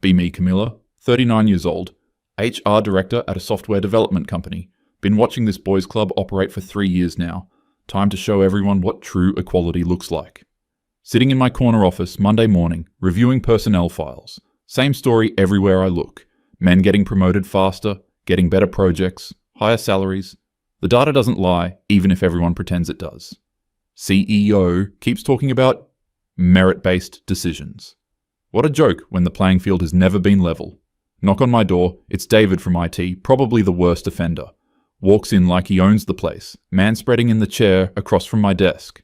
Be me, Camilla, 39 years old, HR director at a software development company. Been watching this boys club operate for 3 years now. Time to show everyone what true equality looks like. Sitting in my corner office Monday morning, reviewing personnel files. Same story everywhere I look. Men getting promoted faster, getting better projects, higher salaries. The data doesn't lie, even if everyone pretends it does. CEO keeps talking about merit-based decisions. What a joke when the playing field has never been level. Knock on my door, it's David from IT, probably the worst offender. Walks in like he owns the place, manspreading in the chair across from my desk.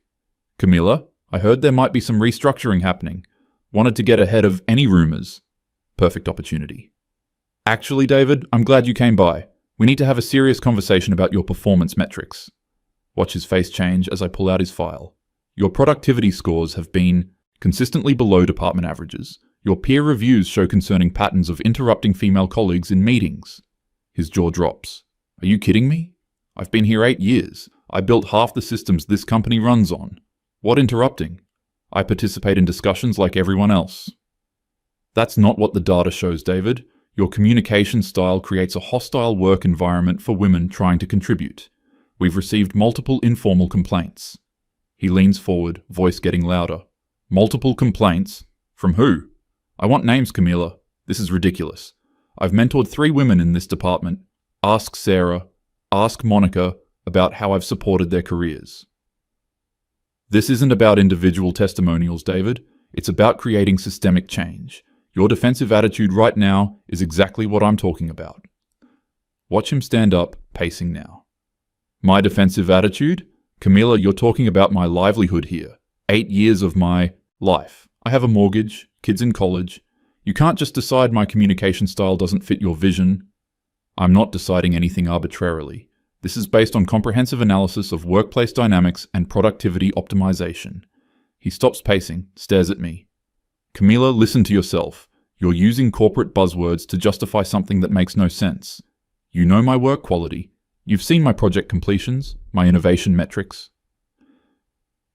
Camilla, I heard there might be some restructuring happening. Wanted to get ahead of any rumours. Perfect opportunity. Actually, David, I'm glad you came by. We need to have a serious conversation about your performance metrics. Watch his face change as I pull out his file. Your productivity scores have been consistently below department averages. Your peer reviews show concerning patterns of interrupting female colleagues in meetings. His jaw drops. Are you kidding me? I've been here 8 years. I built half the systems this company runs on. What interrupting? I participate in discussions like everyone else. That's not what the data shows, David. Your communication style creates a hostile work environment for women trying to contribute. We've received multiple informal complaints. He leans forward, voice getting louder. Multiple complaints? From who? I want names, Camilla. This is ridiculous. I've mentored 3 women in this department. Ask Sarah, ask Monica about how I've supported their careers. This isn't about individual testimonials, David. It's about creating systemic change. Your defensive attitude right now is exactly what I'm talking about. Watch him stand up, pacing now. My defensive attitude? Camilla, you're talking about my livelihood here. 8 years of my life. I have a mortgage, kids in college. You can't just decide my communication style doesn't fit your vision. I'm not deciding anything arbitrarily. This is based on comprehensive analysis of workplace dynamics and productivity optimization. He stops pacing, stares at me. Camilla, listen to yourself. You're using corporate buzzwords to justify something that makes no sense. You know my work quality. You've seen my project completions, my innovation metrics.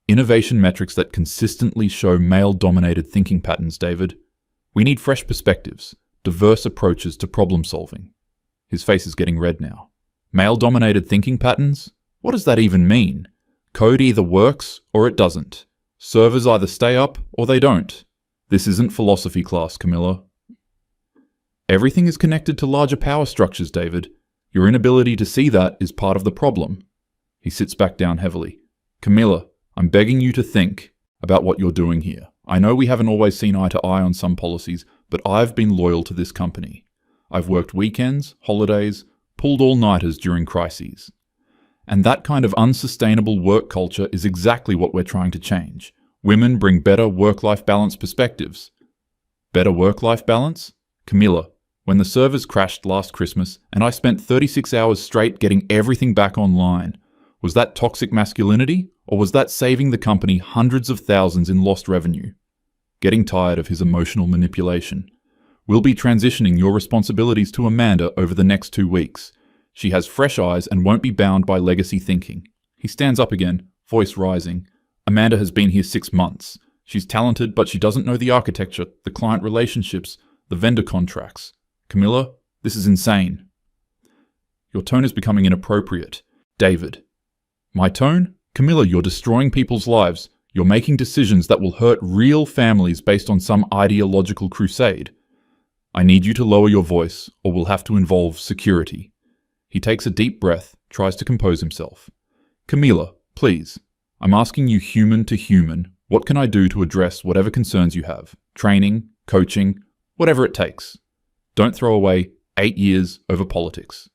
Innovation metrics that consistently show male-dominated thinking patterns, David. We need fresh perspectives, diverse approaches to problem solving. His face is getting red now. Male-dominated thinking patterns? What does that even mean? Code either works or it doesn't. Servers either stay up or they don't. This isn't philosophy class, Camilla. Everything is connected to larger power structures, David. Your inability to see that is part of the problem. He sits back down heavily. Camilla, I'm begging you to think about what you're doing here. I know we haven't always seen eye to eye on some policies, but I've been loyal to this company. I've worked weekends, holidays, pulled all-nighters during crises. And that kind of unsustainable work culture is exactly what we're trying to change. Women bring better work-life balance perspectives. Better work-life balance? Camilla, when the servers crashed last Christmas and I spent 36 hours straight getting everything back online, was that toxic masculinity, or was that saving the company hundreds of thousands in lost revenue? Getting tired of his emotional manipulation. We'll be transitioning your responsibilities to Amanda over the next 2 weeks. She has fresh eyes and won't be bound by legacy thinking. He stands up again, voice rising. Amanda has been here 6 months. She's talented, but she doesn't know the architecture, the client relationships, the vendor contracts. Camilla, this is insane. Your tone is becoming inappropriate. David. My tone? Camilla, you're destroying people's lives. You're making decisions that will hurt real families based on some ideological crusade. I need you to lower your voice, or we'll have to involve security. He takes a deep breath, tries to compose himself. Camilla, please. I'm asking you human to human. What can I do to address whatever concerns you have? Training, coaching, whatever it takes. Don't throw away 8 years over politics.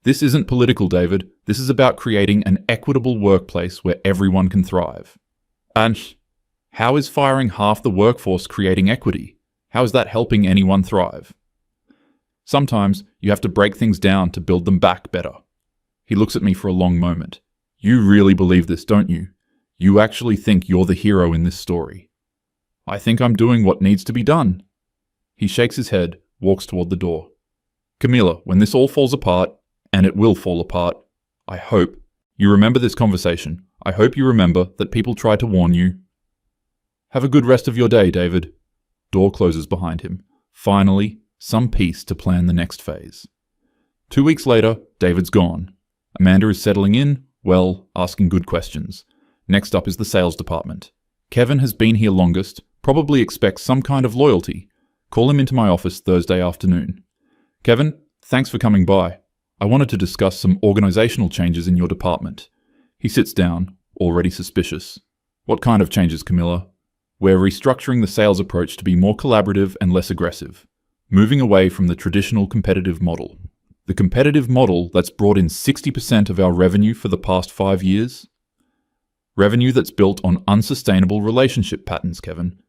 This isn't political, David. This is about creating an equitable workplace where everyone can thrive. And how is firing half the workforce creating equity? How is that helping anyone thrive? Sometimes you have to break things down to build them back better. He looks at me for a long moment. You really believe this, don't you? You actually think you're the hero in this story. I think I'm doing what needs to be done. He shakes his head, walks toward the door. Camilla, when this all falls apart, and it will fall apart, I hope you remember this conversation. I hope you remember that people try to warn you. Have a good rest of your day, David. Door closes behind him. Finally, some peace to plan the next phase. 2 weeks later, David's gone. Amanda is settling in, well, asking good questions. Next up is the sales department. Kevin has been here longest, probably expects some kind of loyalty. Call him into my office Thursday afternoon. Kevin, thanks for coming by. I wanted to discuss some organizational changes in your department. He sits down, already suspicious. What kind of changes, Camilla? We're restructuring the sales approach to be more collaborative and less aggressive, moving away from the traditional competitive model. The competitive model that's brought in 60% of our revenue for the past 5 years? Revenue that's built on unsustainable relationship patterns, Kevin.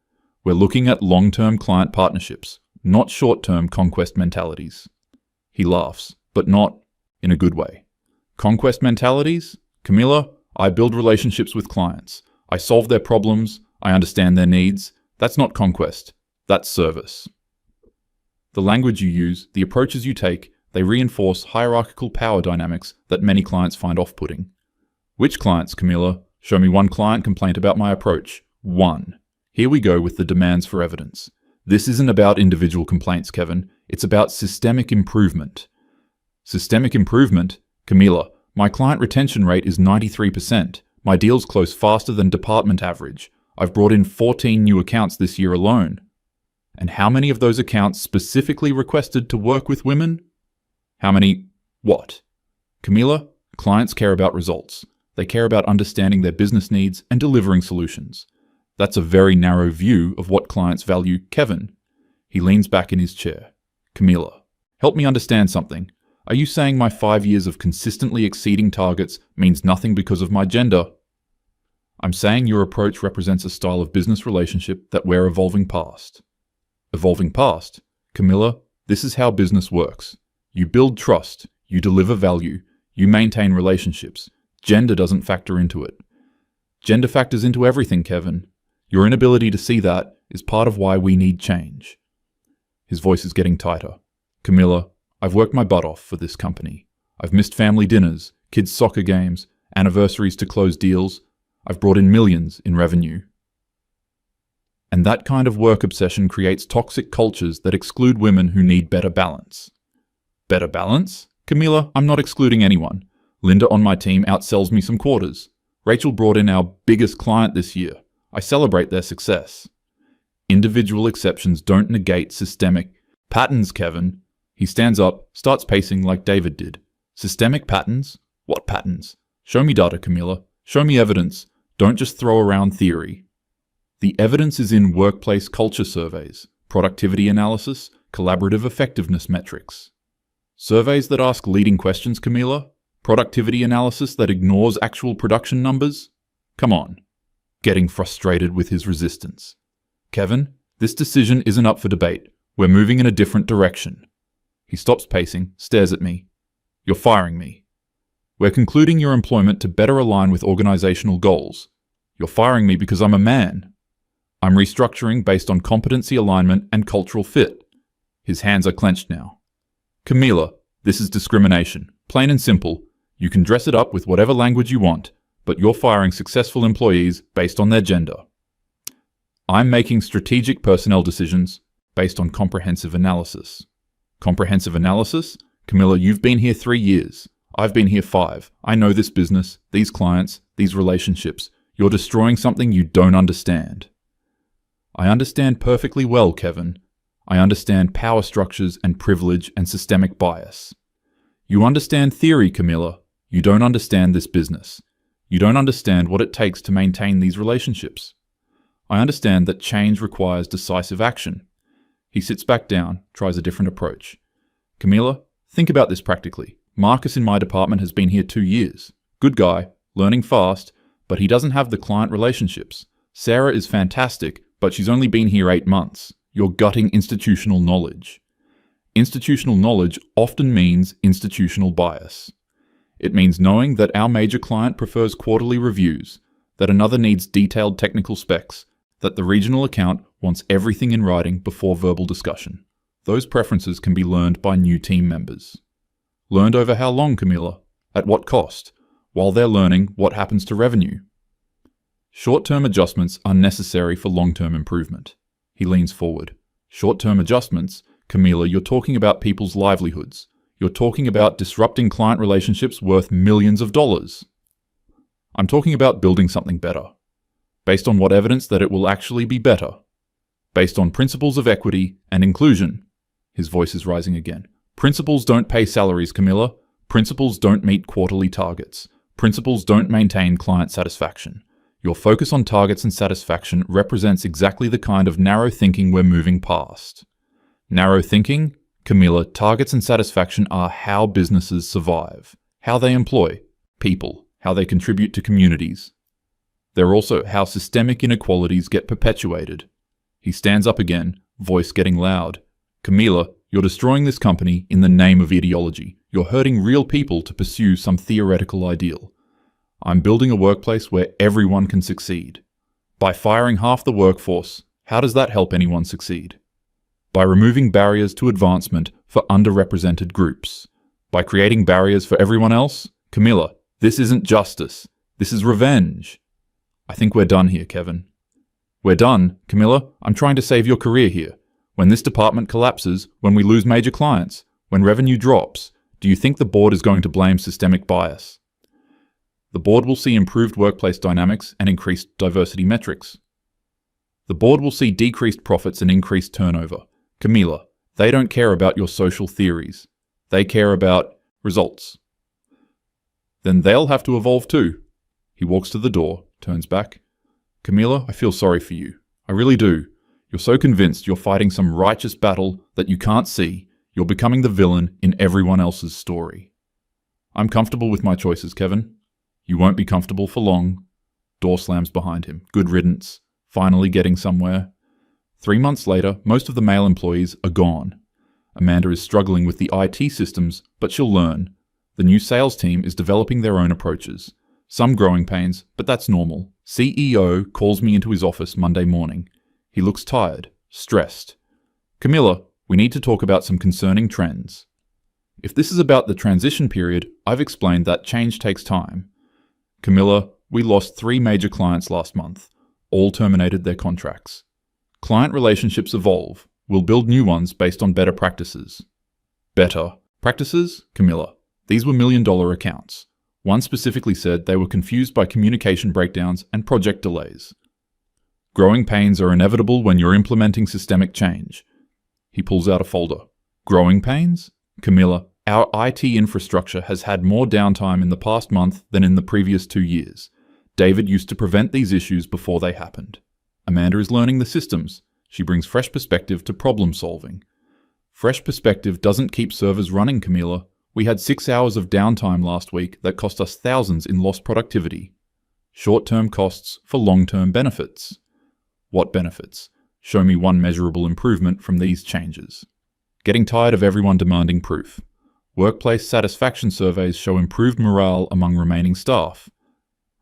We're looking at long-term client partnerships, not short-term conquest mentalities. He laughs, but not in a good way. Conquest mentalities? Camilla, I build relationships with clients. I solve their problems. I understand their needs. That's not conquest. That's service. The language you use, the approaches you take, they reinforce hierarchical power dynamics that many clients find off-putting. Which clients, Camilla? Show me one client complaint about my approach. One. Here we go with the demands for evidence. This isn't about individual complaints, Kevin. It's about systemic improvement. Systemic improvement? Camilla, my client retention rate is 93%. My deals close faster than department average. I've brought in 14 new accounts this year alone. And how many of those accounts specifically requested to work with women? How many what? Camilla, clients care about results. They care about understanding their business needs and delivering solutions. That's a very narrow view of what clients value, Kevin. He leans back in his chair. Camilla, help me understand something. Are you saying my 5 years of consistently exceeding targets means nothing because of my gender? I'm saying your approach represents a style of business relationship that we're evolving past. Evolving past? Camilla, this is how business works. You build trust, you deliver value, you maintain relationships. Gender doesn't factor into it. Gender factors into everything, Kevin. Your inability to see that is part of why we need change. His voice is getting tighter. Camilla, I've worked my butt off for this company. I've missed family dinners, kids' soccer games, anniversaries to close deals. I've brought in millions in revenue. And that kind of work obsession creates toxic cultures that exclude women who need better balance. Better balance? Camilla, I'm not excluding anyone. Linda on my team outsells me some quarters. Rachel brought in our biggest client this year. I celebrate their success. Individual exceptions don't negate systemic patterns, Kevin. He stands up, starts pacing like David did. Systemic patterns? What patterns? Show me data, Camilla. Show me evidence. Don't just throw around theory. The evidence is in workplace culture surveys, productivity analysis, collaborative effectiveness metrics. Surveys that ask leading questions, Camilla? Productivity analysis that ignores actual production numbers? Come on. Getting frustrated with his resistance. Kevin, this decision isn't up for debate. We're moving in a different direction. He stops pacing, stares at me. You're firing me. We're concluding your employment to better align with organizational goals. You're firing me because I'm a man. I'm restructuring based on competency alignment and cultural fit. His hands are clenched now. Camilla, this is discrimination. Plain and simple. You can dress it up with whatever language you want, but you're firing successful employees based on their gender. I'm making strategic personnel decisions based on comprehensive analysis. Comprehensive analysis? Camilla, you've been here 3 years. I've been here 5. I know this business, these clients, these relationships. You're destroying something you don't understand. I understand perfectly well, Kevin. I understand power structures and privilege and systemic bias. You understand theory, Camilla. You don't understand this business. You don't understand what it takes to maintain these relationships. I understand that change requires decisive action. He sits back down, tries a different approach. Camilla, think about this practically. Marcus in my department has been here 2 years. Good guy, learning fast, but he doesn't have the client relationships. Sarah is fantastic, but she's only been here 8 months. You're gutting institutional knowledge. Institutional knowledge often means institutional bias. It means knowing that our major client prefers quarterly reviews, that another needs detailed technical specs, that the regional account wants everything in writing before verbal discussion. Those preferences can be learned by new team members. Learned over how long, Camilla? At what cost? While they're learning, what happens to revenue? Short-term adjustments are necessary for long-term improvement. He leans forward. Short-term adjustments, Camila, you're talking about people's livelihoods. You're talking about disrupting client relationships worth millions of dollars. I'm talking about building something better. Based on what evidence that it will actually be better? Based on principles of equity and inclusion. His voice is rising again. Principles don't pay salaries, Camila. Principles don't meet quarterly targets. Principles don't maintain client satisfaction. Your focus on targets and satisfaction represents exactly the kind of narrow thinking we're moving past. Narrow thinking? Camila, targets and satisfaction are how businesses survive, how they employ people, how they contribute to communities. They're also how systemic inequalities get perpetuated. He stands up again, voice getting loud. Camila, you're destroying this company in the name of ideology. You're hurting real people to pursue some theoretical ideal. I'm building a workplace where everyone can succeed. By firing half the workforce, how does that help anyone succeed? By removing barriers to advancement for underrepresented groups. By creating barriers for everyone else? Camila, this isn't justice. This is revenge. I think we're done here, Kevin. We're done, Camila. I'm trying to save your career here. When this department collapses, when we lose major clients, when revenue drops, do you think the board is going to blame systemic bias? The board will see improved workplace dynamics and increased diversity metrics. The board will see decreased profits and increased turnover. Camila, they don't care about your social theories. They care about results. Then they'll have to evolve too. He walks to the door, turns back. Camila, I feel sorry for you. I really do. You're so convinced you're fighting some righteous battle that you can't see. You're becoming the villain in everyone else's story. I'm comfortable with my choices, Kevin. You won't be comfortable for long. Door slams behind him. Good riddance. Finally getting somewhere. 3 months later, most of the male employees are gone. Amanda is struggling with the IT systems, but she'll learn. The new sales team is developing their own approaches. Some growing pains, but that's normal. CEO calls me into his office Monday morning. He looks tired, stressed. Camila, we need to talk about some concerning trends. If this is about the transition period, I've explained that change takes time. Camila, we lost 3 major clients last month. All terminated their contracts. Client relationships evolve. We'll build new ones based on better practices. Better practices? Camila, these were million-dollar accounts. One specifically said they were confused by communication breakdowns and project delays. Growing pains are inevitable when you're implementing systemic change. He pulls out a folder. Growing pains? Camila, our IT infrastructure has had more downtime in the past month than in the previous 2 years. David used to prevent these issues before they happened. Amanda is learning the systems. She brings fresh perspective to problem solving. Fresh perspective doesn't keep servers running, Camila. We had 6 hours of downtime last week that cost us thousands in lost productivity. Short-term costs for long-term benefits. What benefits? Show me one measurable improvement from these changes. Getting tired of everyone demanding proof. Workplace satisfaction surveys show improved morale among remaining staff.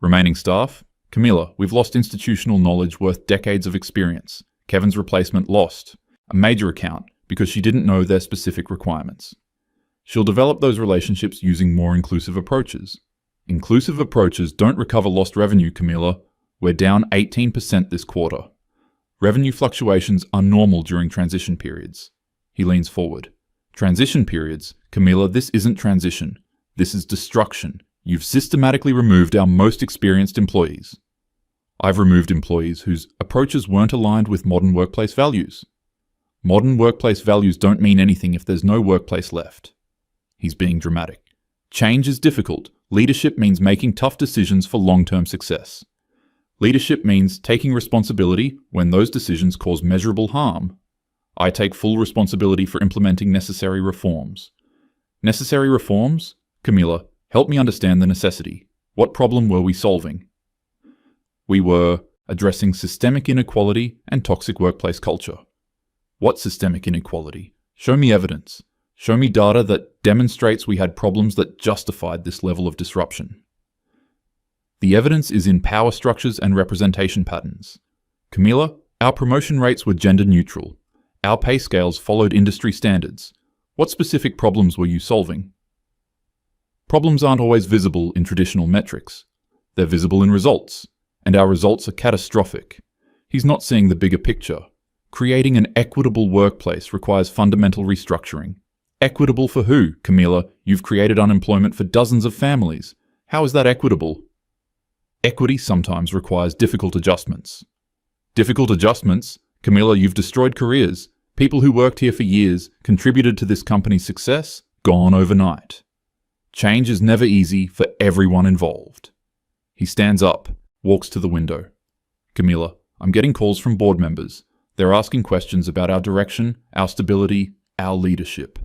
Remaining staff? Camila, we've lost institutional knowledge worth decades of experience. Kevin's replacement lost a major account because she didn't know their specific requirements. She'll develop those relationships using more inclusive approaches. Inclusive approaches don't recover lost revenue, Camila. We're down 18% this quarter. Revenue fluctuations are normal during transition periods. He leans forward. Transition periods? Camila, this isn't transition. This is destruction. You've systematically removed our most experienced employees. I've removed employees whose approaches weren't aligned with modern workplace values. Modern workplace values don't mean anything if there's no workplace left. He's being dramatic. Change is difficult. Leadership means making tough decisions for long-term success. Leadership means taking responsibility when those decisions cause measurable harm. I take full responsibility for implementing necessary reforms. Necessary reforms? Camila, help me understand the necessity. What problem were we solving? We were addressing systemic inequality and toxic workplace culture. What systemic inequality? Show me evidence. Show me data that demonstrates we had problems that justified this level of disruption. The evidence is in power structures and representation patterns. Camila, our promotion rates were gender neutral. Our pay scales followed industry standards. What specific problems were you solving? Problems aren't always visible in traditional metrics. They're visible in results, and our results are catastrophic. He's not seeing the bigger picture. Creating an equitable workplace requires fundamental restructuring. Equitable for who, Camila? You've created unemployment for dozens of families. How is that equitable? Equity sometimes requires difficult adjustments. Difficult adjustments? Camila, you've destroyed careers. People who worked here for years, contributed to this company's success, gone overnight. Change is never easy for everyone involved. He stands up, walks to the window. Camila, I'm getting calls from board members. They're asking questions about our direction, our stability, our leadership.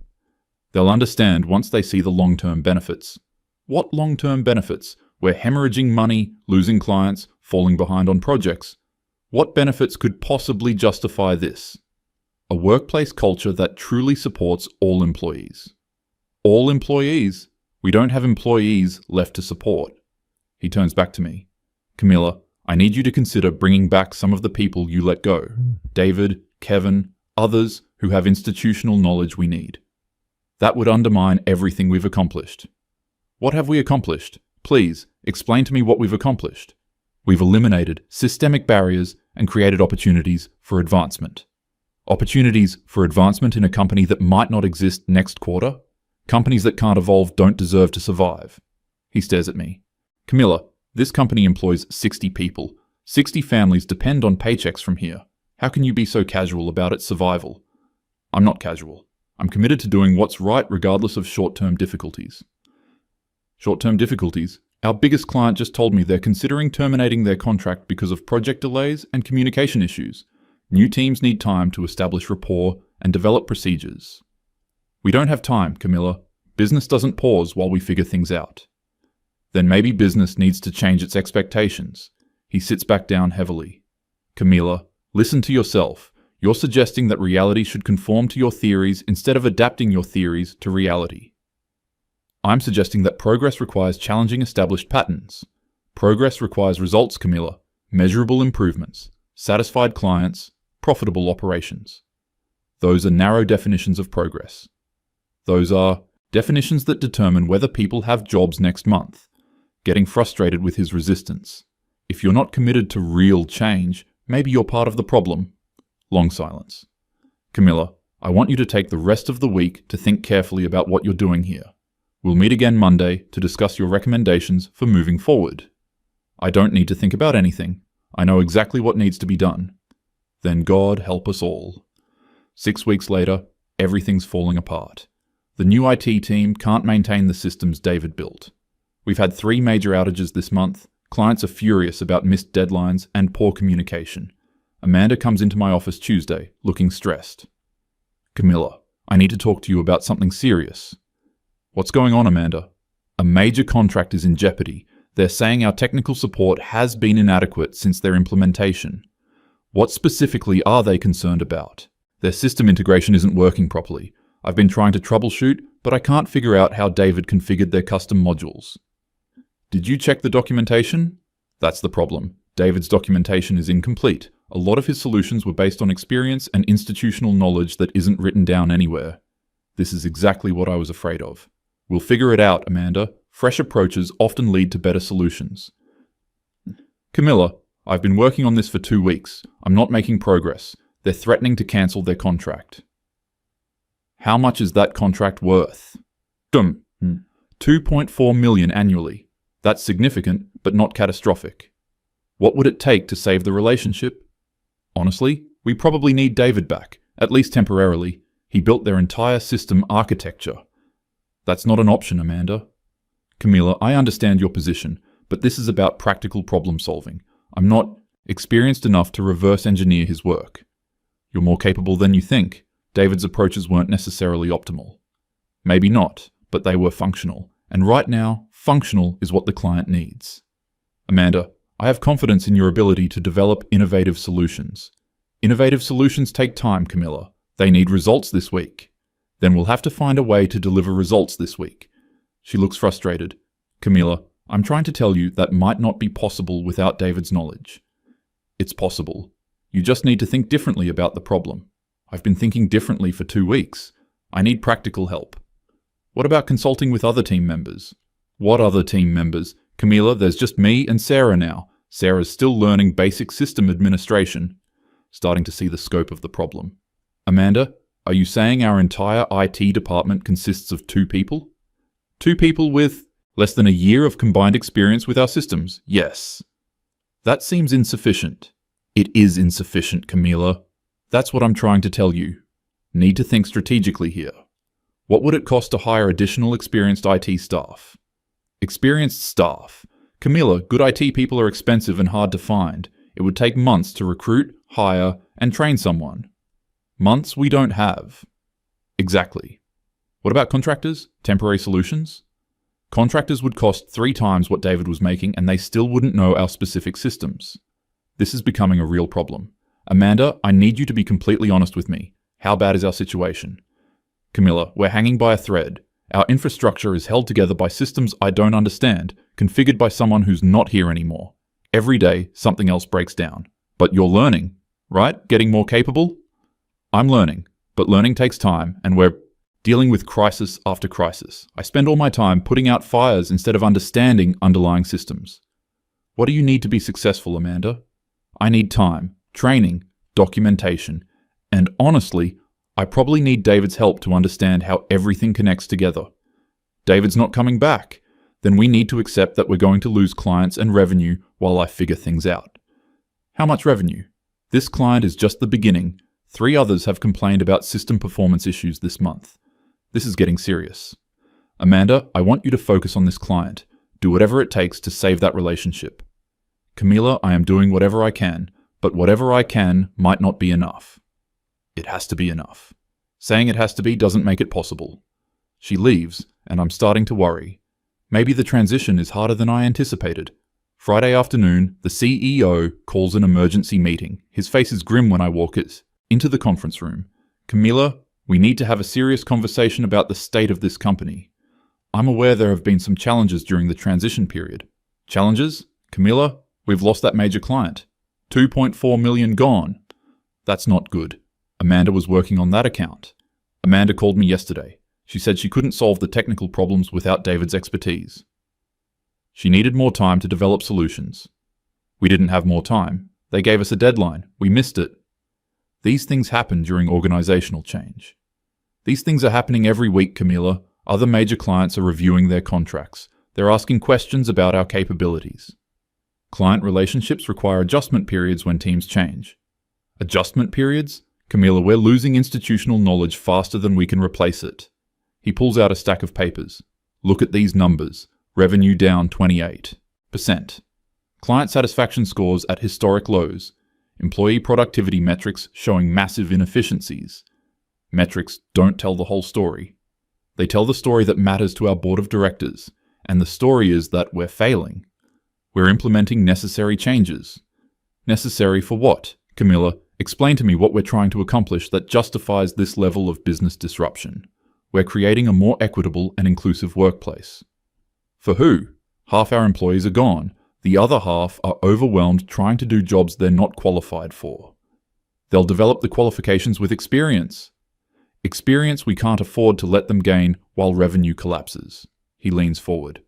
They'll understand once they see the long-term benefits. What long-term benefits? We're hemorrhaging money, losing clients, falling behind on projects. What benefits could possibly justify this? A workplace culture that truly supports all employees. All employees? We don't have employees left to support. He turns back to me. Camila, I need you to consider bringing back some of the people you let go. David, Kevin, others who have institutional knowledge we need. That would undermine everything we've accomplished. What have we accomplished? Please, explain to me what we've accomplished. We've eliminated systemic barriers and created opportunities for advancement. Opportunities for advancement in a company that might not exist next quarter? Companies that can't evolve don't deserve to survive. He stares at me. Camila, this company employs 60 people. 60 families depend on paychecks from here. How can you be so casual about its survival? I'm not casual. I'm committed to doing what's right regardless of short-term difficulties. Short-term difficulties? Our biggest client just told me they're considering terminating their contract because of project delays and communication issues. New teams need time to establish rapport and develop procedures. We don't have time, Camila. Business doesn't pause while we figure things out. Then maybe business needs to change its expectations. He sits back down heavily. Camila, listen to yourself. You're suggesting that reality should conform to your theories instead of adapting your theories to reality. I'm suggesting that progress requires challenging established patterns. Progress requires results, Camila. Measurable improvements, satisfied clients, profitable operations. Those are narrow definitions of progress. Those are definitions that determine whether people have jobs next month. Getting frustrated with his resistance. If you're not committed to real change, maybe you're part of the problem. Long silence. Camila, I want you to take the rest of the week to think carefully about what you're doing here. We'll meet again Monday to discuss your recommendations for moving forward. I don't need to think about anything. I know exactly what needs to be done. Then God help us all. 6 weeks later, everything's falling apart. The new IT team can't maintain the systems David built. We've had 3 major outages this month. Clients are furious about missed deadlines and poor communication. Amanda comes into my office Tuesday, looking stressed. Camila, I need to talk to you about something serious. What's going on, Amanda? A major contract is in jeopardy. They're saying our technical support has been inadequate since their implementation. What specifically are they concerned about? Their system integration isn't working properly. I've been trying to troubleshoot, but I can't figure out how David configured their custom modules. Did you check the documentation? That's the problem. David's documentation is incomplete. A lot of his solutions were based on experience and institutional knowledge that isn't written down anywhere. This is exactly what I was afraid of. We'll figure it out, Amanda. Fresh approaches often lead to better solutions. Camila, I've been working on this for 2 weeks. I'm not making progress. They're threatening to cancel their contract. How much is that contract worth? 2.4 million annually. That's significant, but not catastrophic. What would it take to save the relationship? Honestly, we probably need David back, at least temporarily. He built their entire system architecture. That's not an option, Amanda. Camila, I understand your position, but this is about practical problem solving. I'm not experienced enough to reverse engineer his work. You're more capable than you think. David's approaches weren't necessarily optimal. Maybe not, but they were functional. And right now, functional is what the client needs. Amanda, I have confidence in your ability to develop innovative solutions. Innovative solutions take time, Camila. They need results this week. Then we'll have to find a way to deliver results this week. She looks frustrated. Camila, I'm trying to tell you that might not be possible without David's knowledge. It's possible. You just need to think differently about the problem. I've been thinking differently for 2 weeks. I need practical help. What about consulting with other team members? What other team members? Camila, there's just me and Sarah now. Sarah's still learning basic system administration. starting to see the scope of the problem. Amanda, are you saying our entire IT department consists of 2 people? 2 people with less than a year of combined experience with our systems? Yes. That seems insufficient. It is insufficient, Camila. That's what I'm trying to tell you. Need to think strategically here. What would it cost to hire additional experienced IT staff? Experienced staff. Camila, good IT people are expensive and hard to find. It would take months to recruit, hire, and train someone. Months we don't have. Exactly. What about contractors? Temporary solutions? Contractors would cost 3 times what David was making, and they still wouldn't know our specific systems. This is becoming a real problem. Amanda, I need you to be completely honest with me. How bad is our situation? Camila, we're hanging by a thread. Our infrastructure is held together by systems I don't understand, configured by someone who's not here anymore. Every day, something else breaks down. But you're learning, right? Getting more capable? I'm learning, but learning takes time, and we're dealing with crisis after crisis. I spend all my time putting out fires instead of understanding underlying systems. What do you need to be successful, Amanda? I need time, training, documentation, and honestly, I probably need David's help to understand how everything connects together. David's not coming back. Then we need to accept that we're going to lose clients and revenue while I figure things out. How much revenue? This client is just the beginning. 3 others have complained about system performance issues this month. This is getting serious. Amanda, I want you to focus on this client. Do whatever it takes to save that relationship. Camila, I am doing whatever I can, but whatever I can might not be enough. It has to be enough. Saying it has to be doesn't make it possible. She leaves, and I'm starting to worry. Maybe the transition is harder than I anticipated. Friday afternoon, the CEO calls an emergency meeting. His face is grim when I walk into the conference room. Camila, we need to have a serious conversation about the state of this company. I'm aware there have been some challenges during the transition period. Challenges? Camila, we've lost that major client. 2.4 million gone. That's not good. Amanda was working on that account. Amanda called me yesterday. She said she couldn't solve the technical problems without David's expertise. She needed more time to develop solutions. We didn't have more time. They gave us a deadline. We missed it. These things happen during organizational change. These things are happening every week, Camila. Other major clients are reviewing their contracts. They're asking questions about our capabilities. Client relationships require adjustment periods when teams change. Adjustment periods? Camila, we're losing institutional knowledge faster than we can replace it. He pulls out a stack of papers. Look at these numbers. Revenue down 28%. Client satisfaction scores at historic lows. Employee productivity metrics showing massive inefficiencies. Metrics don't tell the whole story. They tell the story that matters to our board of directors, and the story is that we're failing. We're implementing necessary changes. Necessary for what? Camila, explain to me what we're trying to accomplish that justifies this level of business disruption. We're creating a more equitable and inclusive workplace. For who? Half our employees are gone. The other half are overwhelmed trying to do jobs they're not qualified for. They'll develop the qualifications with experience. Experience we can't afford to let them gain while revenue collapses. He leans forward.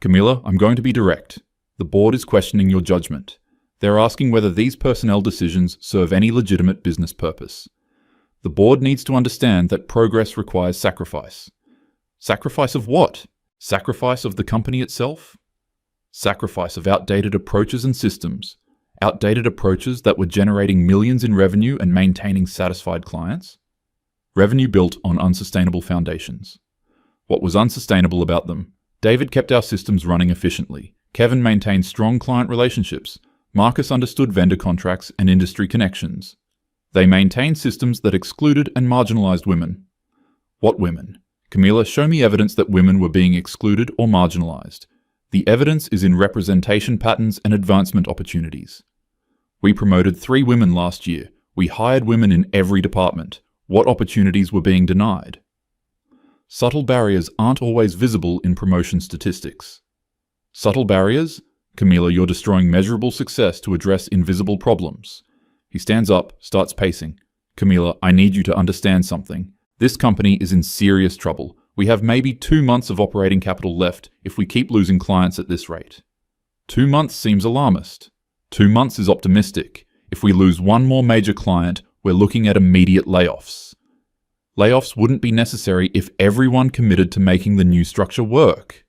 Camila, I'm going to be direct. The board is questioning your judgment. They're asking whether these personnel decisions serve any legitimate business purpose. The board needs to understand that progress requires sacrifice. Sacrifice of what? Sacrifice of the company itself? Sacrifice of outdated approaches and systems. Outdated approaches that were generating millions in revenue and maintaining satisfied clients? Revenue built on unsustainable foundations. What was unsustainable about them? David kept our systems running efficiently. Kevin maintained strong client relationships. Marcus understood vendor contracts and industry connections. They maintained systems that excluded and marginalized women. What women? Camila, show me evidence that women were being excluded or marginalized. The evidence is in representation patterns and advancement opportunities. We promoted 3 women last year. We hired women in every department. What opportunities were being denied? Subtle barriers aren't always visible in promotion statistics. Subtle barriers? Camila, you're destroying measurable success to address invisible problems. He stands up, starts pacing. Camila, I need you to understand something. This company is in serious trouble. We have maybe 2 months of operating capital left if we keep losing clients at this rate. 2 months seems alarmist. 2 months is optimistic. If we lose one more major client, we're looking at immediate layoffs. Layoffs wouldn't be necessary if everyone committed to making the new structure work.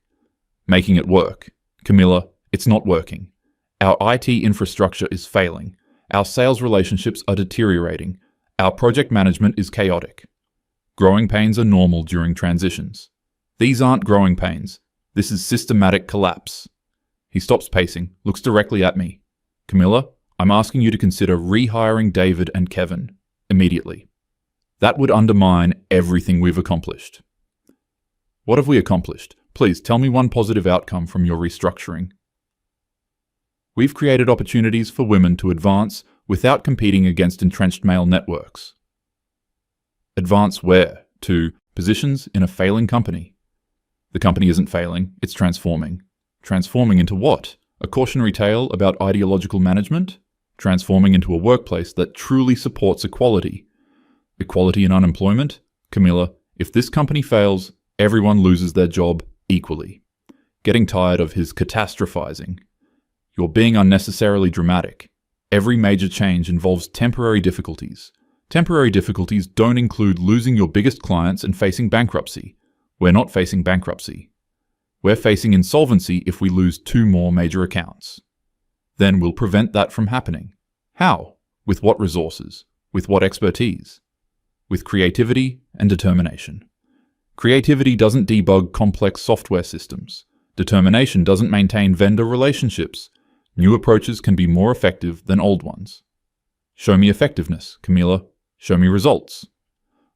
Making it work. Camilla, it's not working. Our IT infrastructure is failing. Our sales relationships are deteriorating. Our project management is chaotic. Growing pains are normal during transitions. These aren't growing pains. This is systematic collapse. He stops pacing, looks directly at me. Camilla, I'm asking you to consider rehiring David and Kevin immediately. That would undermine everything we've accomplished. What have we accomplished? Please tell me one positive outcome from your restructuring. We've created opportunities for women to advance without competing against entrenched male networks. Advance where? To positions in a failing company. The company isn't failing, it's transforming. Transforming into what? A cautionary tale about ideological management? Transforming into a workplace that truly supports equality. Equality in unemployment? Camilla, if this company fails, everyone loses their job equally. Getting tired of his catastrophizing. You're being unnecessarily dramatic. Every major change involves temporary difficulties. Temporary difficulties don't include losing your biggest clients and facing bankruptcy. We're not facing bankruptcy. We're facing insolvency if we lose 2 more major accounts. Then we'll prevent that from happening. How? With what resources? With what expertise? With creativity and determination. Creativity doesn't debug complex software systems. Determination doesn't maintain vendor relationships. New approaches can be more effective than old ones. Show me effectiveness, Camilla. Show me results.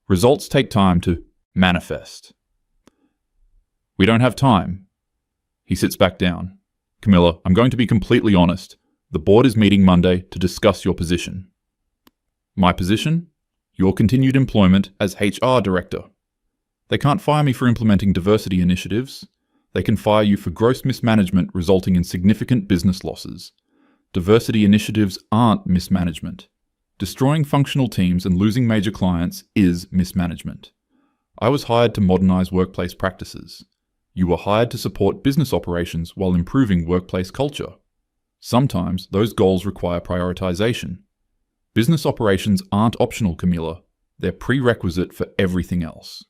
Results take time to manifest. We don't have time. He sits back down. Camilla, I'm going to be completely honest. The board is meeting Monday to discuss your position. My position? Your continued employment as HR director. They can't fire me for implementing diversity initiatives. They can fire you for gross mismanagement resulting in significant business losses. Diversity initiatives aren't mismanagement. Destroying functional teams and losing major clients is mismanagement. I was hired to modernize workplace practices. You were hired to support business operations while improving workplace culture. Sometimes those goals require prioritization. Business operations aren't optional, Camilla. They're prerequisite for everything else.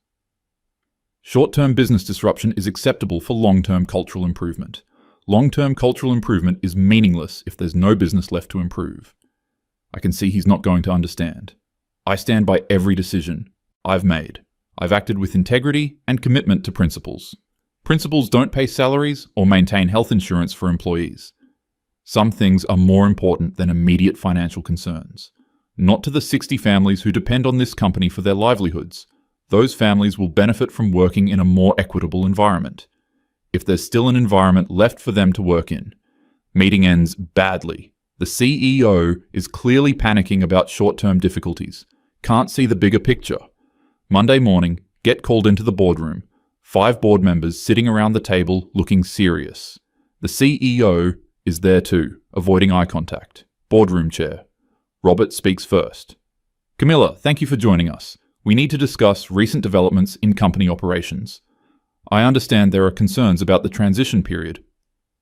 Short-term business disruption is acceptable for long-term cultural improvement. Long-term cultural improvement is meaningless if there's no business left to improve. I can see he's not going to understand. I stand by every decision I've made. I've acted with integrity and commitment to principles. Principles don't pay salaries or maintain health insurance for employees. Some things are more important than immediate financial concerns. Not to the 60 families who depend on this company for their livelihoods. Those families will benefit from working in a more equitable environment. If there's still an environment left for them to work in. Meeting ends badly. The CEO is clearly panicking about short-term difficulties. Can't see the bigger picture. Monday morning, get called into the boardroom. 5 board members sitting around the table looking serious. The CEO is there too, avoiding eye contact. Boardroom chair. Robert speaks first. Camilla, thank you for joining us. We need to discuss recent developments in company operations. I understand there are concerns about the transition period.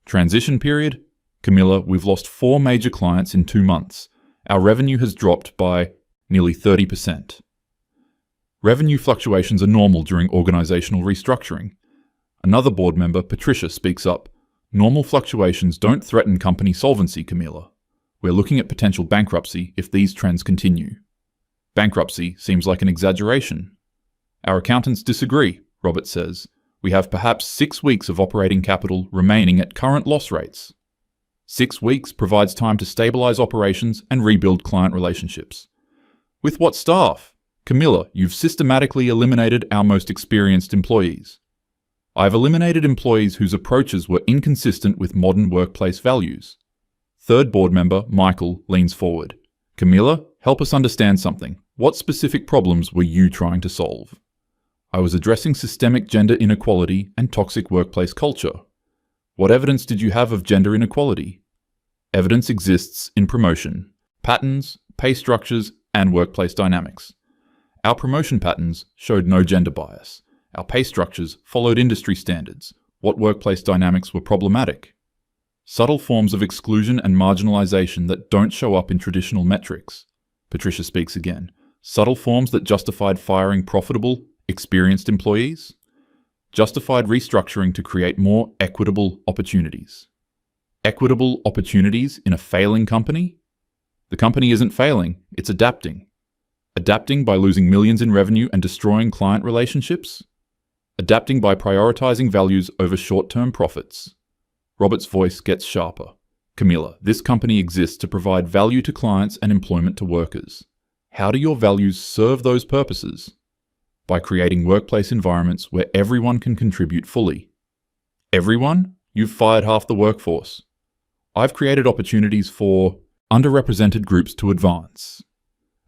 Transition period? Camilla, we've lost 4 major clients in 2 months. Our revenue has dropped by nearly 30%. Revenue fluctuations are normal during organizational restructuring. Another board member, Patricia, speaks up. Normal fluctuations don't threaten company solvency, Camilla. We're looking at potential bankruptcy if these trends continue. Bankruptcy seems like an exaggeration. Our accountants disagree, Robert says. We have perhaps 6 weeks of operating capital remaining at current loss rates. 6 weeks provides time to stabilize operations and rebuild client relationships. With what staff? Camilla, you've systematically eliminated our most experienced employees. I've eliminated employees whose approaches were inconsistent with modern workplace values. Third board member, Michael, leans forward. Camilla, help us understand something. What specific problems were you trying to solve? I was addressing systemic gender inequality and toxic workplace culture. What evidence did you have of gender inequality? Evidence exists in promotion, patterns, pay structures, and workplace dynamics. Our promotion patterns showed no gender bias. Our pay structures followed industry standards. What workplace dynamics were problematic? Subtle forms of exclusion and marginalization that don't show up in traditional metrics. Patricia speaks again. Subtle forms that justified firing profitable, experienced employees. Justified restructuring to create more equitable opportunities. Equitable opportunities in a failing company? The company isn't failing, it's adapting. Adapting by losing millions in revenue and destroying client relationships? Adapting by prioritizing values over short-term profits. Robert's voice gets sharper. Camilla, this company exists to provide value to clients and employment to workers. How do your values serve those purposes? By creating workplace environments where everyone can contribute fully. Everyone? You've fired half the workforce. I've created opportunities for underrepresented groups to advance.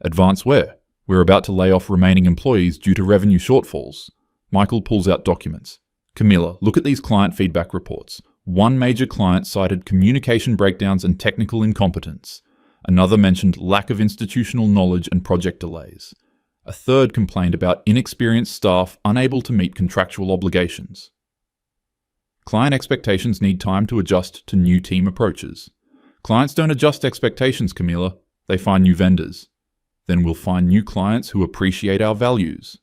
Advance where? We're about to lay off remaining employees due to revenue shortfalls. Michael pulls out documents. Camilla, look at these client feedback reports. One major client cited communication breakdowns and technical incompetence. Another mentioned lack of institutional knowledge and project delays. A third complained about inexperienced staff unable to meet contractual obligations. Client expectations need time to adjust to new team approaches. Clients don't adjust expectations, Camilla. They find new vendors. Then we'll find new clients who appreciate our values.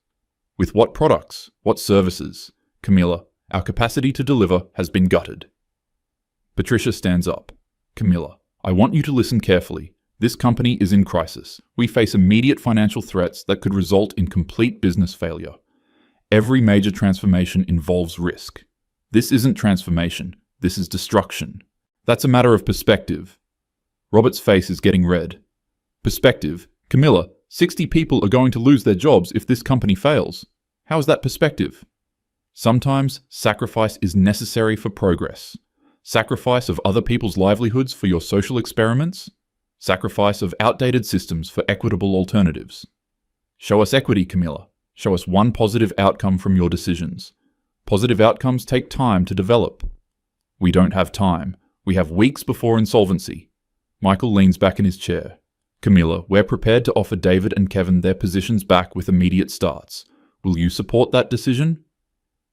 With what products? What services? Camilla, our capacity to deliver has been gutted. Patricia stands up. Camilla, I want you to listen carefully. This company is in crisis. We face immediate financial threats that could result in complete business failure. Every major transformation involves risk. This isn't transformation. This is destruction. That's a matter of perspective. Robert's face is getting red. Perspective? Camilla, 60 people are going to lose their jobs if this company fails. How is that perspective? Sometimes sacrifice is necessary for progress. Sacrifice of other people's livelihoods for your social experiments. Sacrifice of outdated systems for equitable alternatives. Show us equity, Camilla. Show us one positive outcome from your decisions. Positive outcomes take time to develop. We don't have time. We have weeks before insolvency. Michael leans back in his chair. Camilla, we're prepared to offer David and Kevin their positions back with immediate starts. Will you support that decision?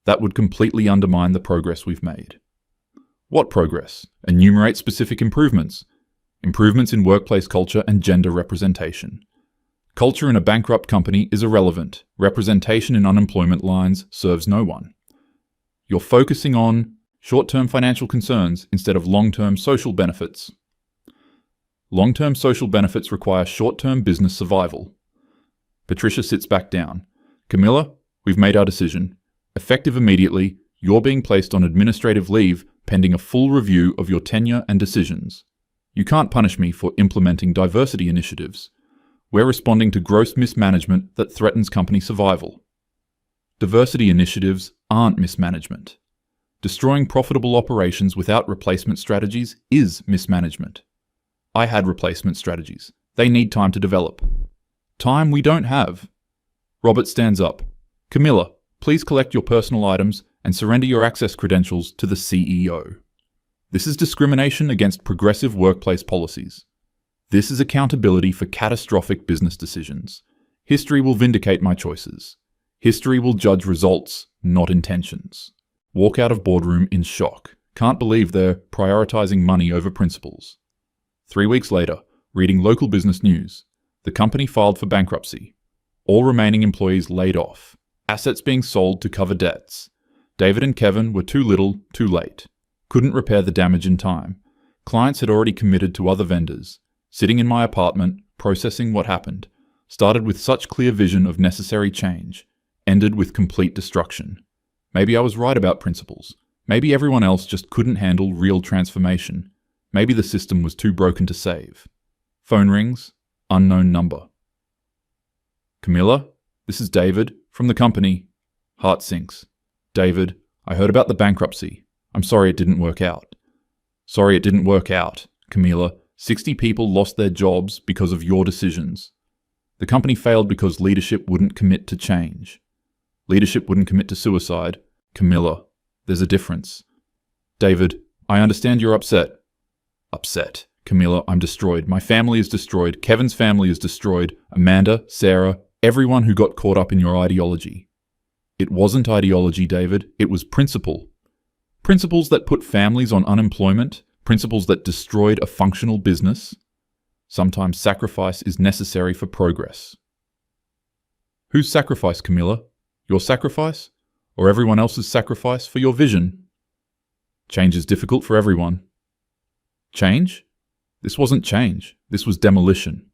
That would completely undermine the progress we've made. What progress? Enumerate specific improvements. Improvements in workplace culture and gender representation. Culture in a bankrupt company is irrelevant. Representation in unemployment lines serves no one. You're focusing on short-term financial concerns instead of long-term social benefits. Long-term social benefits require short-term business survival. Patricia sits back down. Camilla, we've made our decision. Effective immediately, you're being placed on administrative leave pending a full review of your tenure and decisions. You can't punish me for implementing diversity initiatives. We're responding to gross mismanagement that threatens company survival. Diversity initiatives aren't mismanagement. Destroying profitable operations without replacement strategies is mismanagement. I had replacement strategies. They need time to develop. Time we don't have. Robert stands up. Camilla, please collect your personal items and surrender your access credentials to the CEO. This is discrimination against progressive workplace policies. This is accountability for catastrophic business decisions. History will vindicate my choices. History will judge results, not intentions. Walk out of boardroom in shock. Can't believe they're prioritizing money over principles. 3 weeks later, reading local business news. The company filed for bankruptcy. All remaining employees laid off. Assets being sold to cover debts. David and Kevin were too little, too late. Couldn't repair the damage in time. Clients had already committed to other vendors. Sitting in my apartment, processing what happened. Started with such clear vision of necessary change. Ended with complete destruction. Maybe I was right about principles. Maybe everyone else just couldn't handle real transformation. Maybe the system was too broken to save. Phone rings. Unknown number. Camilla, this is David, from the company. Heart sinks. David, I heard about the bankruptcy. I'm sorry it didn't work out. Sorry it didn't work out. Camilla, 60 people lost their jobs because of your decisions. The company failed because leadership wouldn't commit to change. Leadership wouldn't commit to suicide. Camilla, there's a difference. David, I understand you're upset. Upset. Camilla, I'm destroyed. My family is destroyed. Kevin's family is destroyed. Amanda, Sarah, everyone who got caught up in your ideology. It wasn't ideology, David. It was principle. Principles that put families on unemployment, Principles that destroyed a functional business. Sometimes sacrifice is necessary for progress. Whose sacrifice, Camilla? Your sacrifice? Or everyone else's sacrifice for your vision? Change is difficult for everyone. Change? This wasn't change. This was demolition.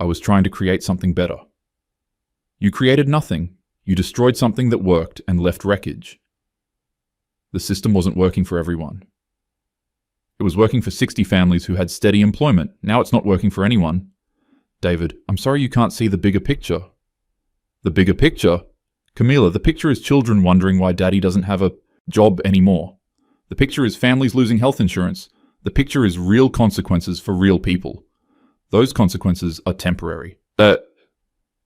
I was trying to create something better. You created nothing. You destroyed something that worked and left wreckage. The system wasn't working for everyone. It was working for 60 families who had steady employment. Now it's not working for anyone. David, I'm sorry you can't see the bigger picture. The bigger picture? Camila, the picture is children wondering why daddy doesn't have a job anymore. The picture is families losing health insurance. The picture is real consequences for real people. Those consequences are temporary.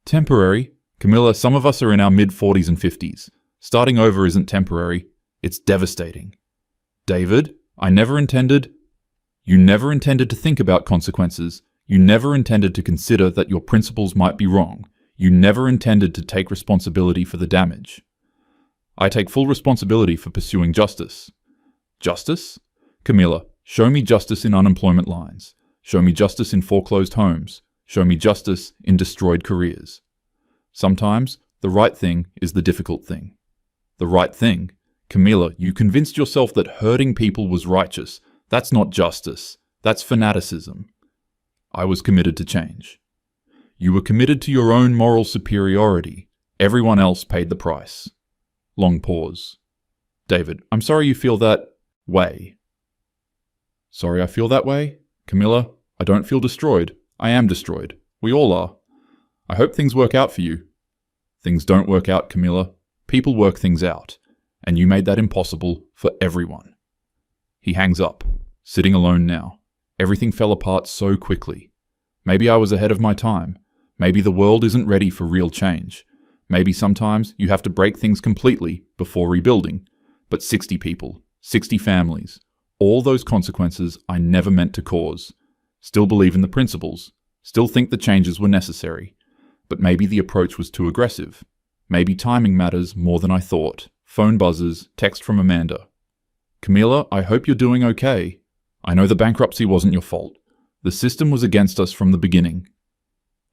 Temporary? Camilla, some of us are in our mid-40s and 50s. Starting over isn't temporary. It's devastating. David, you never intended to think about consequences. You never intended to consider that your principles might be wrong. You never intended to take responsibility for the damage. I take full responsibility for pursuing justice. Justice? Camilla, show me justice in unemployment lines. Show me justice in foreclosed homes. Show me justice in destroyed careers. Sometimes, the right thing is the difficult thing. The right thing? Camilla, you convinced yourself that hurting people was righteous. That's not justice. That's fanaticism. I was committed to change. You were committed to your own moral superiority. Everyone else paid the price. Long pause. David, I'm sorry you feel that way. Sorry I feel that way? Camilla, I don't feel destroyed. I am destroyed. We all are. I hope things work out for you. Things don't work out, Camilla. People work things out. And you made that impossible for everyone. He hangs up, sitting alone now. Everything fell apart so quickly. Maybe I was ahead of my time. Maybe the world isn't ready for real change. Maybe sometimes you have to break things completely before rebuilding. But 60 people, 60 families, all those consequences I never meant to cause. Still believe in the principles. Still think the changes were necessary. But maybe the approach was too aggressive. Maybe timing matters more than I thought. Phone buzzes, text from Amanda. Camila, I hope you're doing okay. I know the bankruptcy wasn't your fault. The system was against us from the beginning.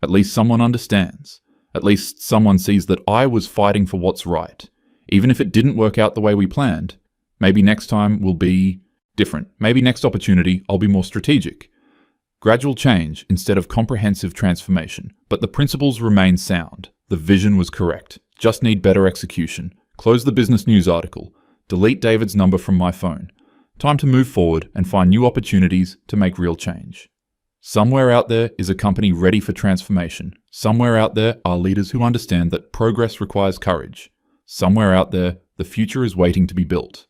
At least someone understands. At least someone sees that I was fighting for what's right. Even if it didn't work out the way we planned. Maybe next time will be different. Maybe next opportunity I'll be more strategic. Gradual change instead of comprehensive transformation. But the principles remain sound. The vision was correct. Just need better execution. Close the business news article. Delete David's number from my phone. Time to move forward and find new opportunities to make real change. Somewhere out there is a company ready for transformation. Somewhere out there are leaders who understand that progress requires courage. Somewhere out there, the future is waiting to be built.